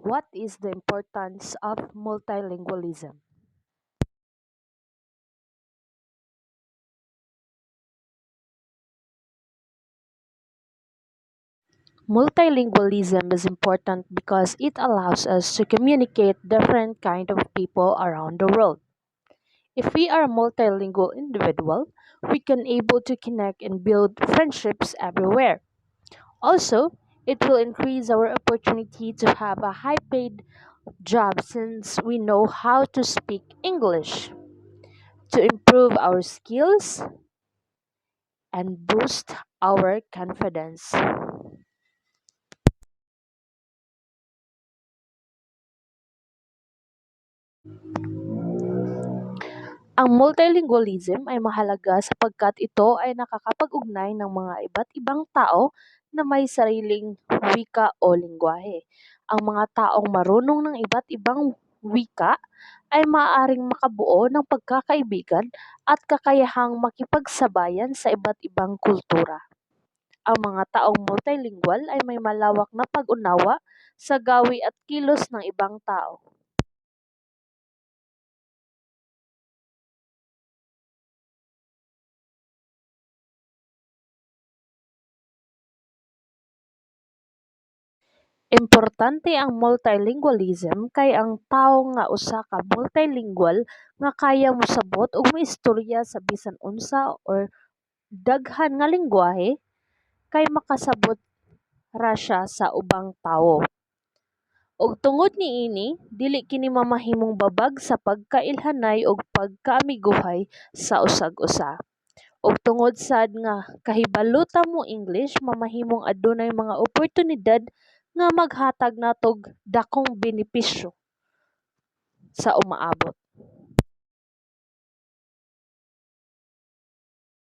What is the importance of multilingualism? Multilingualism is important because it allows us to communicate different kind of people around the world. If we are a multilingual individual, we can able to connect and build friendships everywhere. Also, it will increase our opportunity to have a high paid job since we know how to speak English, to improve our skills and boost our confidence. Ang multilingualism ay mahalaga sapagkat ito ay nakakapag-ugnay ng mga iba't ibang tao na may sariling wika o lengguwahe. Ang mga taong marunong ng iba't ibang wika ay maaaring makabuo ng pagkakaibigan at kakayahang makipagsabayan sa iba't ibang kultura. Ang mga taong multilingual ay may malawak na pag-unawa sa gawi at kilos ng ibang tao. Importante ang multilingualism kay ang tawo nga usa ka multilingual nga kaya mosabot og maistorya sa bisan unsa or daghan nga lengguwahe kay makasabot ra siya sa ubang tawo. Ug tungod niini, dili kini mamahimong babag sa pagkailhanay ug pagkaamiguhay sa usag-usa. Ug tungod sad nga kahibalo mo English, mamahimong adunay mga oportunidad nga maghatag natog dakong benepisyo sa umaabot.